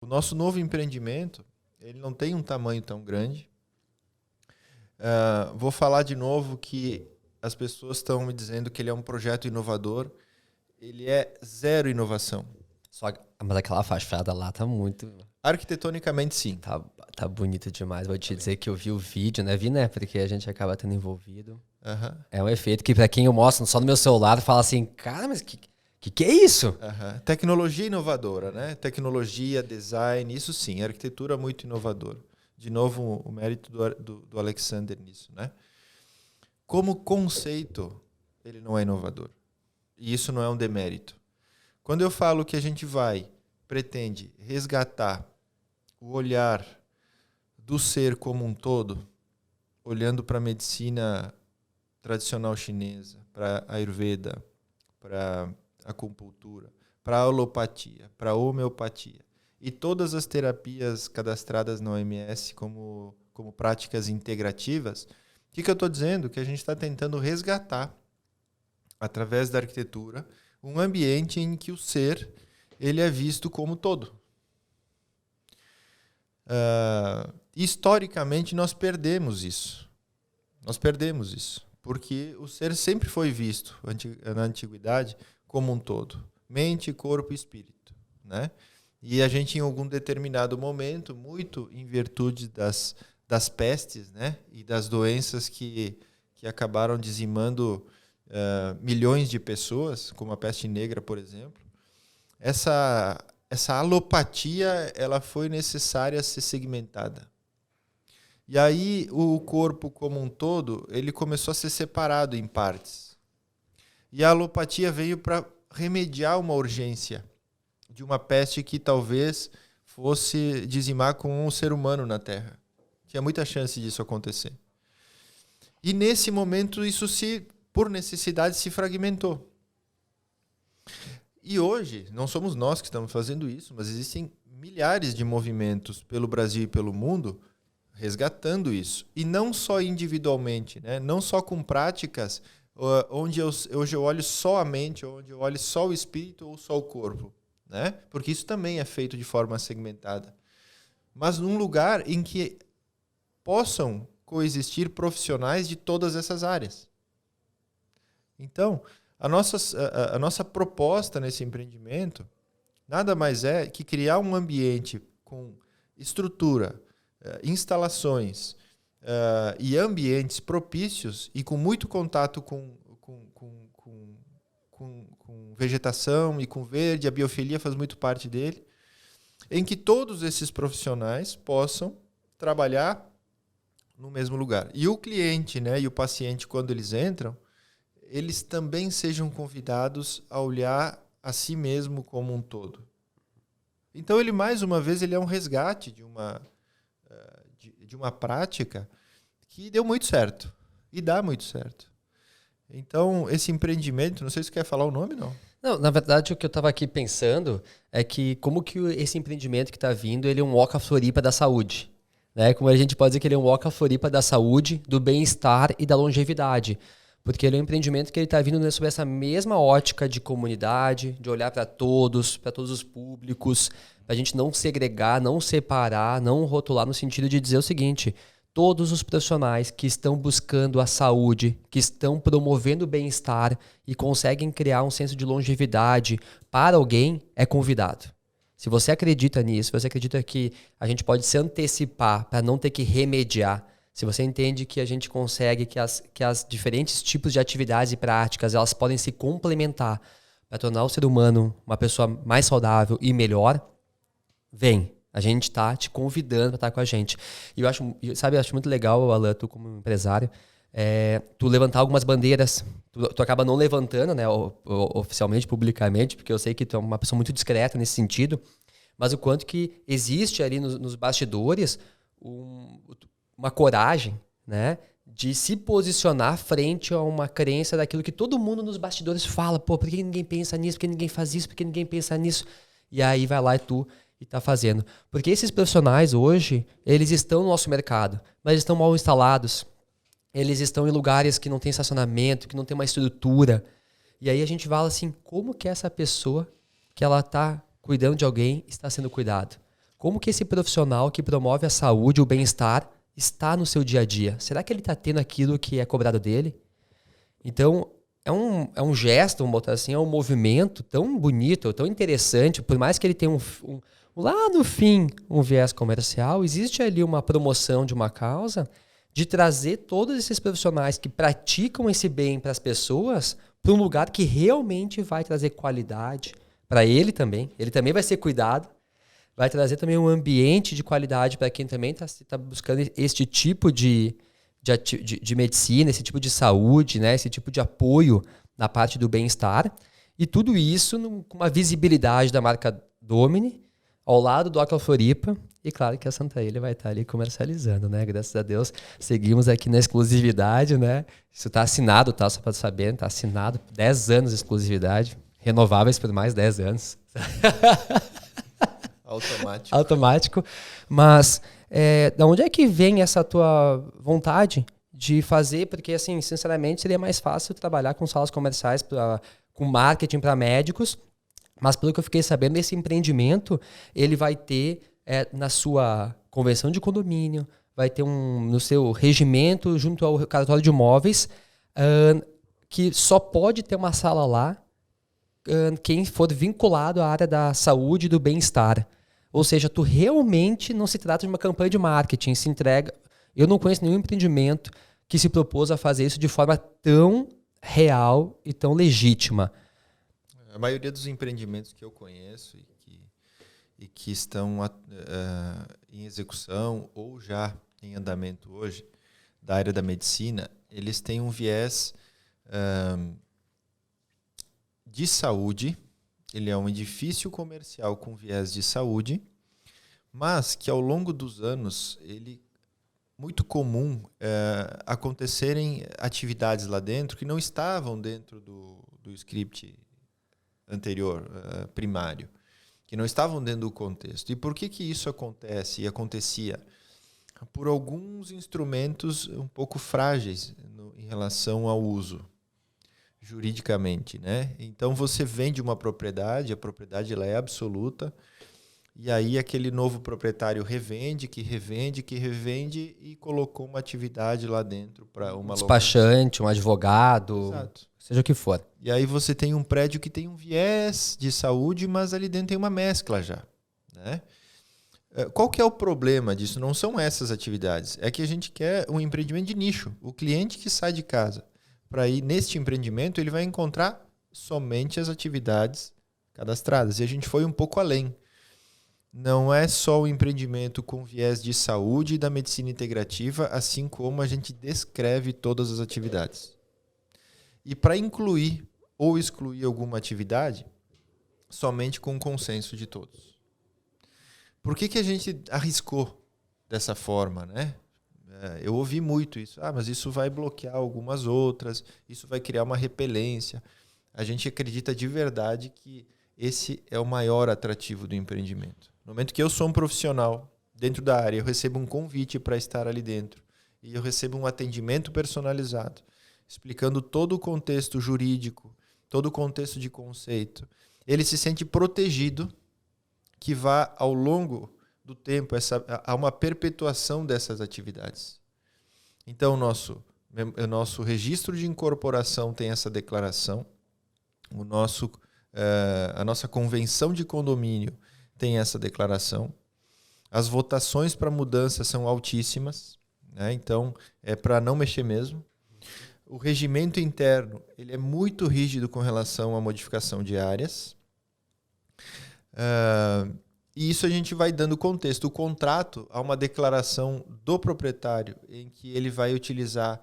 O nosso novo empreendimento, ele não tem um tamanho tão grande. Vou falar de novo que as pessoas estão me dizendo que ele é um projeto inovador. Ele é zero inovação. Mas aquela fachada lá tá muito... Arquitetonicamente, sim. Tá bonito demais. Vou te dizer que eu vi o vídeo, né? Vi, né? Porque a gente acaba tendo envolvido. Uhum. É um efeito que, pra quem eu mostro só no meu celular, fala assim, cara, mas que é isso? Uhum. Tecnologia inovadora, né? Tecnologia, design, isso sim. Arquitetura muito inovadora. De novo, o mérito do Alexander nisso, né? Como conceito, ele não é inovador. E isso não é um demérito. Quando eu falo que a gente pretende resgatar o olhar do ser como um todo, olhando para a medicina tradicional chinesa, para a Ayurveda, para a acupuntura, para a alopatia, para a homeopatia, e todas as terapias cadastradas na OMS como práticas integrativas, o que eu estou dizendo? Que a gente está tentando resgatar, através da arquitetura, um ambiente em que o ser ele é visto como todo. Historicamente, nós perdemos isso. Porque o ser sempre foi visto, na antiguidade, como um todo. Mente, corpo e espírito, né? E a gente, em algum determinado momento, muito em virtude das pestes, né? E das doenças que acabaram dizimando milhões de pessoas, como a peste negra, por exemplo, essa alopatia ela foi necessária ser segmentada. E aí o corpo como um todo ele começou a ser separado em partes. E a alopatia veio para remediar uma urgência de uma peste que talvez fosse dizimar com um ser humano na Terra. Tinha muita chance disso acontecer. E nesse momento isso por necessidade se fragmentou. E hoje, não somos nós que estamos fazendo isso, mas existem milhares de movimentos pelo Brasil e pelo mundo resgatando isso. E não só individualmente, né? Não só com práticas onde hoje eu olho só a mente, onde eu olho só o espírito ou só o corpo, né? Porque isso também é feito de forma segmentada. Mas num lugar em que possam coexistir profissionais de todas essas áreas. Então, a nossa proposta nesse empreendimento nada mais é que criar um ambiente com estrutura, instalações e ambientes propícios e com muito contato com vegetação e com verde, a biofilia faz muito parte dele, em que todos esses profissionais possam trabalhar no mesmo lugar. E o cliente, né, e o paciente, quando eles entram, eles também sejam convidados a olhar a si mesmo como um todo. Então, ele, mais uma vez, ele é um resgate de uma prática que deu muito certo. E dá muito certo. Então, esse empreendimento, não sei se você quer falar o nome, não? Não, na verdade, o que eu estava aqui pensando é que como que esse empreendimento que está vindo, ele é um Oca Floripa da saúde. Né? Como a gente pode dizer que ele é um Oca Floripa da saúde, do bem-estar e da longevidade. Porque ele é um empreendimento que ele está vindo sobre essa mesma ótica de comunidade, de olhar para todos os públicos, para a gente não segregar, não separar, não rotular, no sentido de dizer o seguinte: todos os profissionais que estão buscando a saúde, que estão promovendo o bem-estar e conseguem criar um senso de longevidade para alguém, é convidado. Se você acredita nisso, se você acredita que a gente pode se antecipar para não ter que remediar, se você entende que a gente consegue, que as diferentes tipos de atividades e práticas elas podem se complementar para tornar o ser humano uma pessoa mais saudável e melhor, vem. A gente está te convidando para estar com a gente. E eu acho muito legal, Alan, tu como empresário, tu levantar algumas bandeiras. Tu acaba não levantando, né, oficialmente, publicamente, porque eu sei que tu é uma pessoa muito discreta nesse sentido, mas o quanto que existe ali nos bastidores uma coragem, né, de se posicionar frente a uma crença daquilo que todo mundo nos bastidores fala. Pô, por que ninguém pensa nisso? Por que ninguém faz isso? Por que ninguém pensa nisso? E aí vai lá e tá fazendo. Porque esses profissionais hoje, eles estão no nosso mercado, mas estão mal instalados. Eles estão em lugares que não tem estacionamento, que não tem uma estrutura. E aí a gente fala assim, como que essa pessoa que ela tá cuidando de alguém está sendo cuidado? como que esse profissional que promove a saúde, o bem-estar, está no seu dia a dia? Será que ele está tendo aquilo que é cobrado dele? Então, é um gesto, vamos botar assim, é um movimento tão bonito, tão interessante, por mais que ele tenha lá no fim um viés comercial, existe ali uma promoção de uma causa de trazer todos esses profissionais que praticam esse bem para as pessoas para um lugar que realmente vai trazer qualidade para ele também vai ser cuidado, vai trazer também um ambiente de qualidade para quem também está buscando este tipo de medicina, esse tipo de saúde, né? Esse tipo de apoio na parte do bem-estar. E tudo isso com uma visibilidade da marca Domini, ao lado do Ocla Floripa. E claro que a Santa Ilha vai estar ali comercializando, né? Graças a Deus, seguimos aqui na exclusividade, né? Isso está assinado, tá? Só para saber, está assinado. 10 anos de exclusividade, renováveis por mais 10 anos. Automático. Mas da onde é que vem essa tua vontade de fazer? Porque, assim, sinceramente, seria mais fácil trabalhar com salas comerciais, com marketing para médicos. Mas, pelo que eu fiquei sabendo, esse empreendimento ele vai ter na sua convenção de condomínio, vai ter no seu regimento junto ao cartório de imóveis, que só pode ter uma sala lá quem for vinculado à área da saúde e do bem-estar. Ou seja, tu realmente não se trata de uma campanha de marketing, se entrega... Eu não conheço nenhum empreendimento que se propôs a fazer isso de forma tão real e tão legítima. A maioria dos empreendimentos que eu conheço e que estão em execução ou já em andamento hoje, da área da medicina, eles têm um viés de saúde. Ele é um edifício comercial com viés de saúde, mas que ao longo dos anos, muito comum acontecerem atividades lá dentro que não estavam dentro do script anterior, primário, que não estavam dentro do contexto. E por que isso acontece e acontecia? Por alguns instrumentos um pouco frágeis em relação ao uso, juridicamente, né? Então você vende uma propriedade, a propriedade ela é absoluta, e aí aquele novo proprietário revende e colocou uma atividade lá dentro para uma despachante, um advogado, exato, seja o que for. E aí você tem um prédio que tem um viés de saúde, mas ali dentro tem uma mescla já, né? Qual que é o problema disso? Não são essas atividades. É que a gente quer um empreendimento de nicho. O cliente que sai de casa para ir neste empreendimento, ele vai encontrar somente as atividades cadastradas. E a gente foi um pouco além. Não é só o empreendimento com viés de saúde e da medicina integrativa, assim como a gente descreve todas as atividades. E para incluir ou excluir alguma atividade, somente com o consenso de todos. Por que a gente arriscou dessa forma, né? Eu ouvi muito isso. Mas isso vai bloquear algumas outras, isso vai criar uma repelência. A gente acredita de verdade que esse é o maior atrativo do empreendimento. No momento que eu sou um profissional dentro da área, eu recebo um convite para estar ali dentro e eu recebo um atendimento personalizado, explicando todo o contexto jurídico, todo o contexto de conceito. Ele se sente protegido, que vá ao longo do tempo há uma perpetuação dessas atividades. Então, o nosso registro de incorporação tem essa declaração, a nossa convenção de condomínio tem essa declaração, as votações para mudança são altíssimas, né? Então é para não mexer mesmo. O regimento interno ele é muito rígido com relação à modificação de áreas. E isso a gente vai dando contexto. O contrato há uma declaração do proprietário em que ele vai utilizar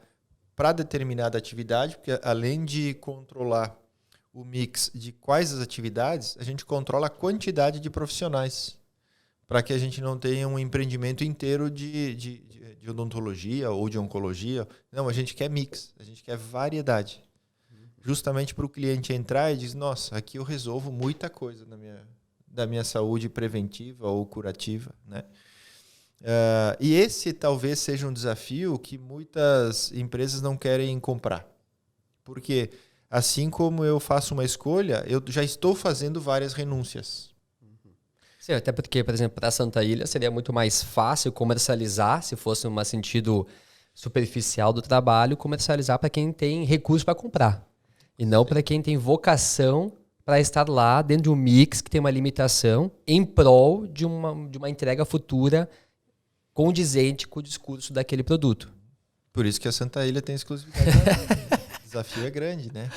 para determinada atividade, porque além de controlar o mix de quais as atividades, a gente controla a quantidade de profissionais, para que a gente não tenha um empreendimento inteiro de odontologia ou de oncologia. Não, a gente quer mix, a gente quer variedade. Justamente para o cliente entrar e dizer, nossa, aqui eu resolvo muita coisa da minha saúde preventiva ou curativa, né? E esse talvez seja um desafio que muitas empresas não querem comprar. Porque assim como eu faço uma escolha, eu já estou fazendo várias renúncias. Sim, até porque, por exemplo, para Santa Ilha seria muito mais fácil comercializar, se fosse um sentido superficial do trabalho, comercializar para quem tem recursos para comprar. E não para quem tem vocação para estar lá dentro de um mix que tem uma limitação em prol de uma entrega futura condizente com o discurso daquele produto. Por isso que a Santa Ilha tem exclusividade. O desafio é grande, né?